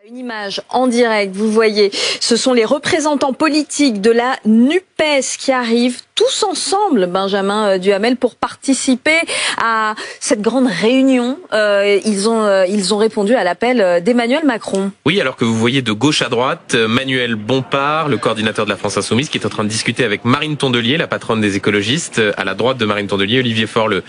Une image en direct, vous voyez, ce sont les représentants politiques de la NUPES qui arrivent tous ensemble, Benjamin Duhamel, pour participer à cette grande réunion. Ils ont répondu à l'appel d'Emmanuel Macron. Oui, alors que vous voyez de gauche à droite, Manuel Bompard, le coordinateur de la France Insoumise, qui est en train de discuter avec Marine Tondelier, la patronne des écologistes. À la droite de Marine Tondelier, Olivier Faure, le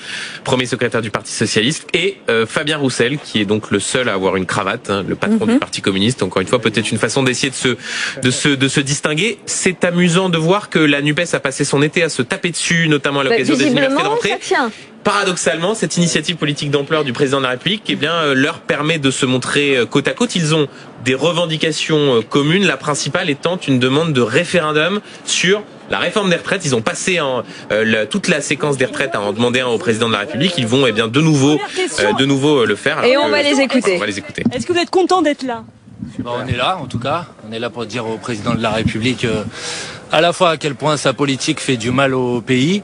premier secrétaire du Parti Socialiste, et Fabien Roussel, qui est donc le seul à avoir une cravate, hein, le patron du Parti communiste. Encore une fois, peut-être une façon d'essayer de se distinguer. C'est amusant de voir que la NUPES a passé son été à se taper dessus, notamment à l'occasion des universités de rentrée. Paradoxalement, cette initiative politique d'ampleur du président de la République, eh bien, leur permet de se montrer côte à côte. Ils ont des revendications communes, la principale étant une demande de référendum sur la réforme des retraites. Ils ont passé toute la séquence des retraites à en demander un au président de la République. Ils vont de nouveau le faire. Et on va les écouter. Est-ce que vous êtes content d'être là ? On est là, en tout cas. On est là pour dire au président de la République à la fois à quel point sa politique fait du mal au pays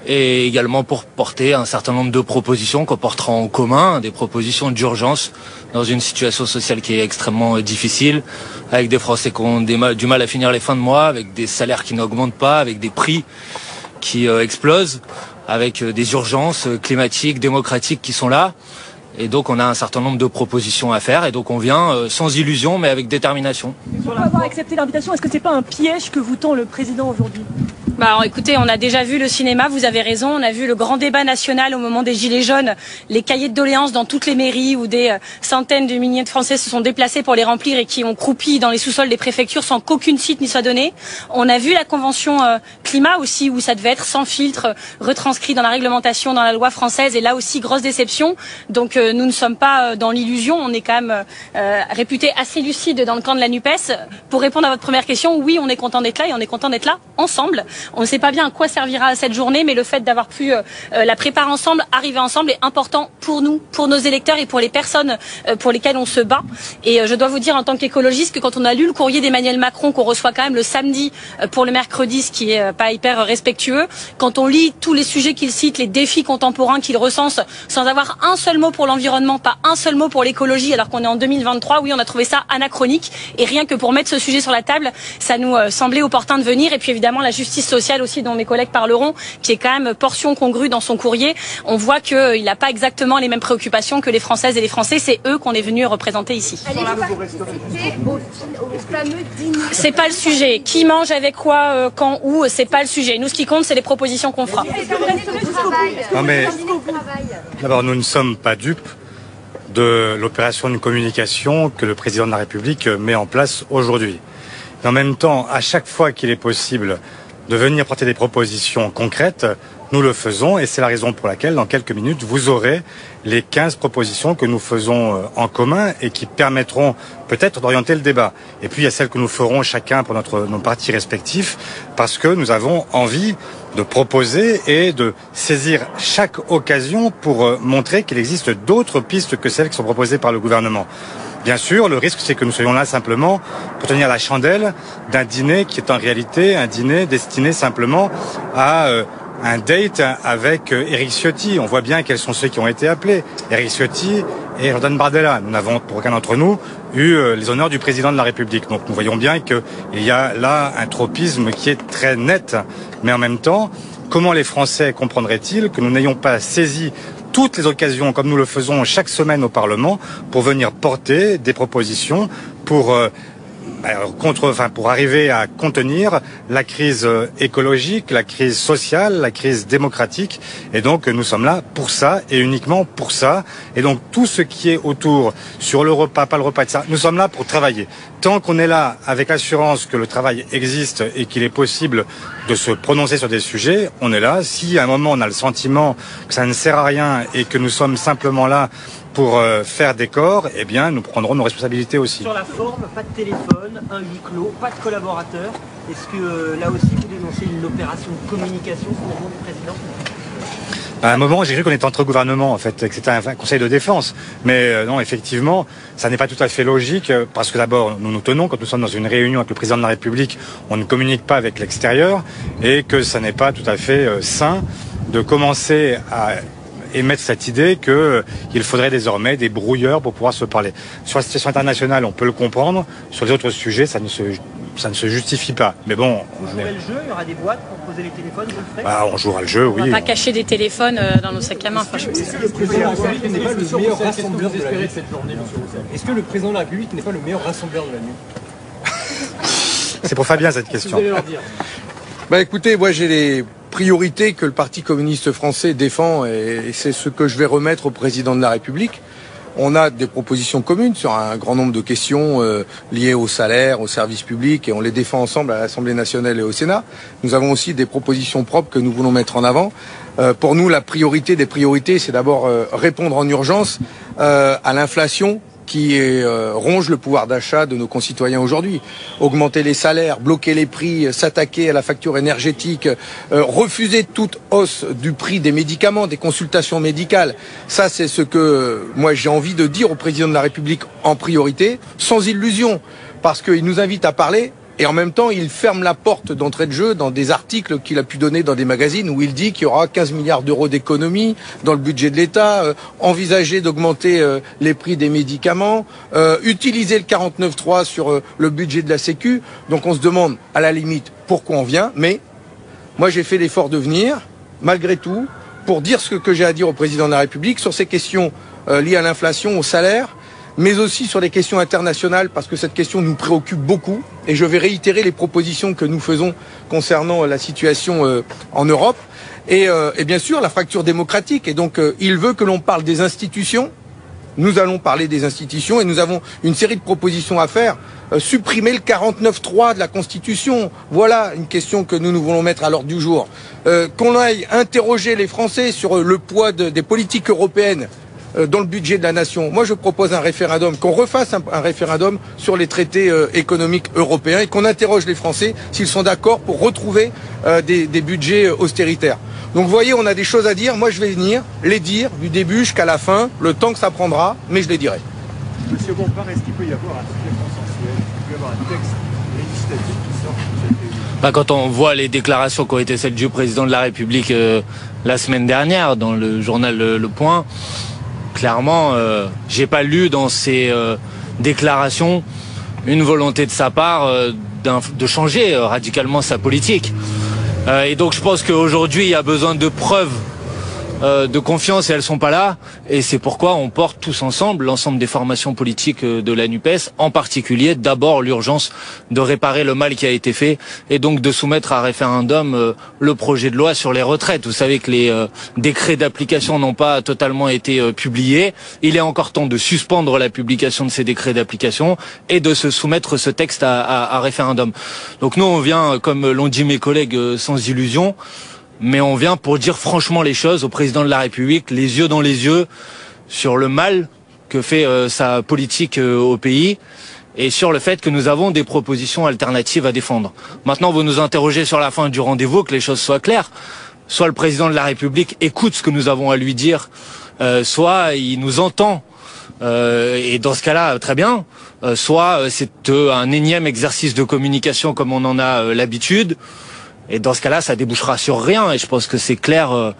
et également pour porter un certain nombre de propositions qu'on portera en commun, des propositions d'urgence dans une situation sociale qui est extrêmement difficile, avec des Français qui ont du mal à finir les fins de mois, avec des salaires qui n'augmentent pas, avec des prix qui explosent, avec des urgences climatiques, démocratiques qui sont là. Et donc on a un certain nombre de propositions à faire et donc on vient sans illusion mais avec détermination. Pour avoir accepté l'invitation, est-ce que c'est pas un piège que vous tend le président aujourd'hui ? Alors, écoutez, on a déjà vu le cinéma, vous avez raison, on a vu le grand débat national au moment des Gilets jaunes, les cahiers de doléances dans toutes les mairies où des centaines de milliers de Français se sont déplacés pour les remplir et qui ont croupi dans les sous-sols des préfectures sans qu'aucune suite n'y soit donnée. On a vu la convention climat aussi où ça devait être sans filtre, retranscrit dans la réglementation, dans la loi française et là aussi grosse déception. Donc nous ne sommes pas dans l'illusion, on est quand même réputé assez lucide dans le camp de la NUPES. Pour répondre à votre première question, oui, on est content d'être là et on est content d'être là ensemble. On ne sait pas bien à quoi servira cette journée, mais le fait d'avoir pu la préparer ensemble, arriver ensemble est important pour nous, pour nos électeurs et pour les personnes pour lesquelles on se bat. Et je dois vous dire en tant qu'écologiste que quand on a lu le courrier d'Emmanuel Macron qu'on reçoit quand même le samedi pour le mercredi, ce qui est pas hyper respectueux, quand on lit tous les sujets qu'il cite, les défis contemporains qu'il recense, sans avoir un seul mot pour l'environnement, pas un seul mot pour l'écologie, alors qu'on est en 2023, oui, on a trouvé ça anachronique. Et rien que pour mettre ce sujet sur la table, ça nous semblait opportun de venir. Et puis évidemment la justice sociale aussi, dont mes collègues parleront, qui est quand même portion congrue dans son courrier. On voit qu'il n'a pas exactement les mêmes préoccupations que les Françaises et les Français. C'est eux qu'on est venus représenter ici. C'est pas le sujet. Qui mange avec quoi, quand, où, c'est pas le sujet. Nous, ce qui compte, c'est les propositions qu'on fera. Non mais, d'abord, nous ne sommes pas dupes de l'opération de communication que le président de la République met en place aujourd'hui. Mais en même temps, à chaque fois qu'il est possible de venir porter des propositions concrètes, nous le faisons et c'est la raison pour laquelle, dans quelques minutes, vous aurez les 15 propositions que nous faisons en commun et qui permettront peut-être d'orienter le débat. Et puis il y a celles que nous ferons chacun pour nos partis respectifs parce que nous avons envie de proposer et de saisir chaque occasion pour montrer qu'il existe d'autres pistes que celles qui sont proposées par le gouvernement. Bien sûr, le risque, c'est que nous soyons là simplement pour tenir la chandelle d'un dîner qui est en réalité un dîner destiné simplement à un date avec Éric Ciotti. On voit bien quels sont ceux qui ont été appelés. Éric Ciotti et Jordan Bardella. Nous n'avons, pour aucun d'entre nous, eu les honneurs du président de la République. Donc nous voyons bien qu'il y a là un tropisme qui est très net. Mais en même temps, comment les Français comprendraient-ils que nous n'ayons pas saisi toutes les occasions, comme nous le faisons chaque semaine au Parlement, pour venir porter des propositions pour arriver à contenir la crise écologique, la crise sociale, la crise démocratique. Et donc nous sommes là pour ça et uniquement pour ça. Et donc tout ce qui est autour, sur le repas, pas le repas, etc., nous sommes là pour travailler. Tant qu'on est là avec l'assurance que le travail existe et qu'il est possible de se prononcer sur des sujets, on est là. Si à un moment on a le sentiment que ça ne sert à rien et que nous sommes simplement là pour faire des corps, eh bien nous prendrons nos responsabilités aussi. Sur la forme, pas de téléphone, un huis clos, pas de collaborateurs. Est-ce que là aussi vous dénoncez une opération de communication pour vous, le président ? À un moment, j'ai cru qu'on était entre gouvernements, en fait, que c'était un conseil de défense. Mais non, effectivement, ça n'est pas tout à fait logique, parce que d'abord, nous nous tenons, quand nous sommes dans une réunion avec le président de la République, on ne communique pas avec l'extérieur, et que ça n'est pas tout à fait sain de commencer à émettre cette idée qu'il faudrait désormais des brouilleurs pour pouvoir se parler. Sur la situation internationale, on peut le comprendre. Sur les autres sujets, ça ne se justifie pas. Mais bon, vous jouerez le jeu, il y aura des boîtes pour poser les téléphones, vous le ferez? Bah, on jouera le jeu, oui. On va pas cacher des téléphones dans nos sacs à main, franchement. Est-ce que le président de la République n'est pas le meilleur rassembleur de la nuit? Est-ce que le président de la République n'est pas le meilleur rassembleur de la nuit? C'est pour Fabien cette question. Bah écoutez, moi j'ai les priorités que le Parti communiste français défend et c'est ce que je vais remettre au président de la République. On a des propositions communes sur un grand nombre de questions liées au salaire, aux services publics et on les défend ensemble à l'Assemblée nationale et au Sénat. Nous avons aussi des propositions propres que nous voulons mettre en avant. Pour nous, la priorité des priorités, c'est d'abord répondre en urgence à l'inflation qui ronge le pouvoir d'achat de nos concitoyens aujourd'hui. Augmenter les salaires, bloquer les prix, s'attaquer à la facture énergétique, refuser toute hausse du prix des médicaments, des consultations médicales. Ça, c'est ce que moi j'ai envie de dire au président de la République en priorité, sans illusion, parce qu'il nous invite à parler. Et en même temps, il ferme la porte d'entrée de jeu dans des articles qu'il a pu donner dans des magazines où il dit qu'il y aura 15 milliards d'euros d'économies dans le budget de l'État, envisager d'augmenter les prix des médicaments, utiliser le 49.3 sur le budget de la Sécu. Donc on se demande à la limite pourquoi on vient, mais moi j'ai fait l'effort de venir, malgré tout, pour dire ce que j'ai à dire au président de la République sur ces questions liées à l'inflation, au salaire, mais aussi sur les questions internationales, parce que cette question nous préoccupe beaucoup. Et je vais réitérer les propositions que nous faisons concernant la situation en Europe. Et bien sûr, la fracture démocratique. Et donc, il veut que l'on parle des institutions. Nous allons parler des institutions et nous avons une série de propositions à faire. Supprimer le 49.3 de la Constitution. Voilà une question que nous voulons mettre à l'ordre du jour. Qu'on aille interroger les Français sur le poids des politiques européennes dans le budget de la nation. Moi, je propose un référendum, qu'on refasse un référendum sur les traités économiques européens et qu'on interroge les Français s'ils sont d'accord pour retrouver des budgets austéritaires. Donc, vous voyez, on a des choses à dire. Moi, je vais venir les dire du début jusqu'à la fin, le temps que ça prendra, mais je les dirai. Monsieur Bompard, est-ce qu'il peut y avoir un sujet consensuel? Il peut y avoir un texte législatif qui sort de cette réunion? Quand on voit les déclarations qui ont été celles du président de la République la semaine dernière dans le journal Le Point, clairement, j'ai pas lu dans ces déclarations une volonté de sa part de changer radicalement sa politique. Et donc je pense qu'aujourd'hui il y a besoin de preuves de confiance et elles sont pas là. Et c'est pourquoi on porte tous ensemble, l'ensemble des formations politiques de la NUPES, en particulier d'abord l'urgence de réparer le mal qui a été fait et donc de soumettre à référendum le projet de loi sur les retraites. Vous savez que les décrets d'application n'ont pas totalement été publiés. Il est encore temps de suspendre la publication de ces décrets d'application et de se soumettre ce texte à référendum. Donc nous on vient, comme l'ont dit mes collègues, sans illusion. Mais on vient pour dire franchement les choses au président de la République, les yeux dans les yeux, sur le mal que fait sa politique au pays et sur le fait que nous avons des propositions alternatives à défendre. Maintenant, vous nous interrogez sur la fin du rendez-vous, que les choses soient claires. Soit le président de la République écoute ce que nous avons à lui dire, soit il nous entend. Et dans ce cas-là, très bien. Soit c'est un énième exercice de communication comme on en a l'habitude. Et dans ce cas-là, ça débouchera sur rien. Et je pense que c'est clair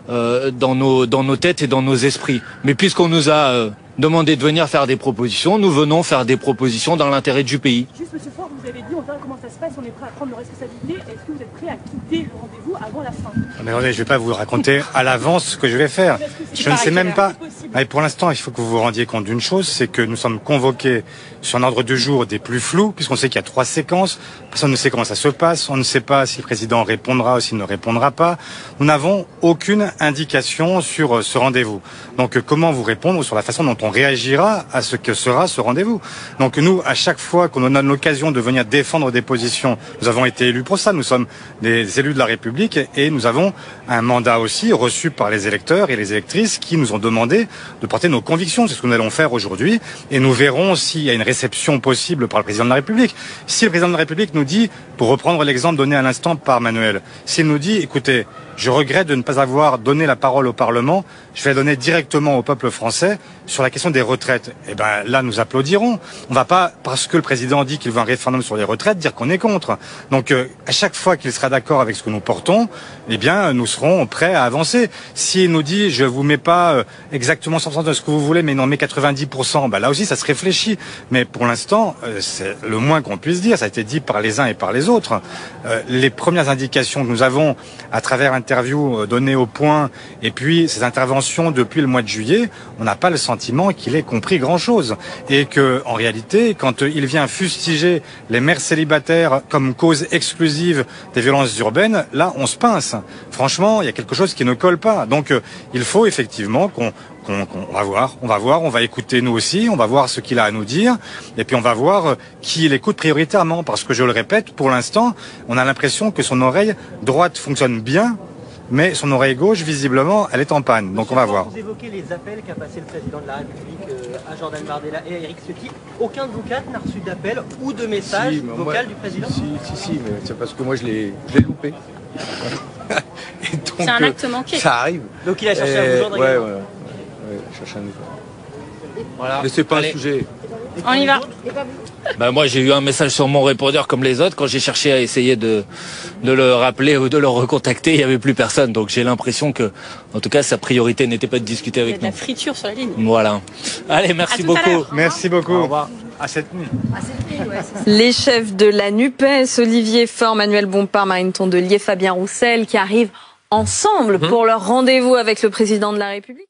dans nos têtes et dans nos esprits. Mais puisqu'on nous a demandé de venir faire des propositions, nous venons faire des propositions dans l'intérêt du pays. Juste, monsieur Faure, vous avez dit, on verra comment ça se passe, on est prêt à prendre nos responsabilités. Est-ce que vous êtes prêt à quitter le rendez-vous avant la fin? Mais attendez, je ne vais pas vous raconter à l'avance ce que je vais faire. Je ne sais même pas. Mais pour l'instant, il faut que vous vous rendiez compte d'une chose, c'est que nous sommes convoqués sur un ordre du jour des plus flous, puisqu'on sait qu'il y a 3 séquences. Personne ne sait comment ça se passe. On ne sait pas si le président répondra ou s'il ne répondra pas. Nous n'avons aucune indication sur ce rendez-vous. Donc, comment vous répondre sur la façon dont on réagira à ce que sera ce rendez-vous? Donc, nous, à chaque fois qu'on nous donne l'occasion de venir défendre des positions, nous avons été élus pour ça. Nous sommes des élus de la République et nous avons un mandat aussi reçu par les électeurs et les électrices qui nous ont demandé de porter nos convictions. C'est ce que nous allons faire aujourd'hui et nous verrons s'il y a une réception possible par le président de la République. Si le président de la République nous dit, pour reprendre l'exemple donné à l'instant par Manuel, s'il nous dit, écoutez, je regrette de ne pas avoir donné la parole au Parlement. Je vais la donner directement au peuple français sur la question des retraites. Eh ben là, nous applaudirons. On va pas, parce que le président dit qu'il veut un référendum sur les retraites, dire qu'on est contre. Donc à chaque fois qu'il sera d'accord avec ce que nous portons, eh bien nous serons prêts à avancer. S'il nous dit je vous mets pas exactement 100% de ce que vous voulez, mais il en met 90%, ben là aussi ça se réfléchit. Mais pour l'instant, c'est le moins qu'on puisse dire. Ça a été dit par les uns et par les autres. Les premières indications que nous avons à travers interviews données au Point et puis ces interventions depuis le mois de juillet, on n'a pas le sentiment qu'il ait compris grand-chose. Et que, en réalité, quand il vient fustiger les mères célibataires comme cause exclusive des violences urbaines, là, on se pince. Franchement, il y a quelque chose qui ne colle pas. Donc, il faut effectivement qu'on va voir, on va écouter nous aussi, on va voir ce qu'il a à nous dire, et puis on va voir qui il écoute prioritairement, parce que je le répète, pour l'instant, on a l'impression que son oreille droite fonctionne bien, mais son oreille gauche, visiblement, elle est en panne. Donc on va voir. Vous évoquez les appels qu'a passé le président de la République à Jordan Bardella et à Éric Ciotti. Aucun de vous quatre n'a reçu d'appel ou de message vocal du président? Si, mais c'est parce que moi je l'ai loupé. C'est un acte manqué. Ça arrive. Donc il a cherché à vous joindre également. Ouais, chercher un nouveau. Voilà. Mais c'est pas Allez. un sujet. On y va. Moi, j'ai eu un message sur mon répondeur comme les autres. Quand j'ai cherché à essayer de le rappeler ou de le recontacter, il n'y avait plus personne. Donc j'ai l'impression que, en tout cas, sa priorité n'était pas de discuter Il y a avec de la nous. friture sur la ligne. Voilà. Allez, merci À tout à beaucoup. l'heure. Merci beaucoup. Au revoir. À cette nuit. Les chefs de la NUPES, Olivier Faure, Manuel Bompard, Marine Tondelier, Fabien Roussel, qui arrivent ensemble pour leur rendez-vous avec le président de la République.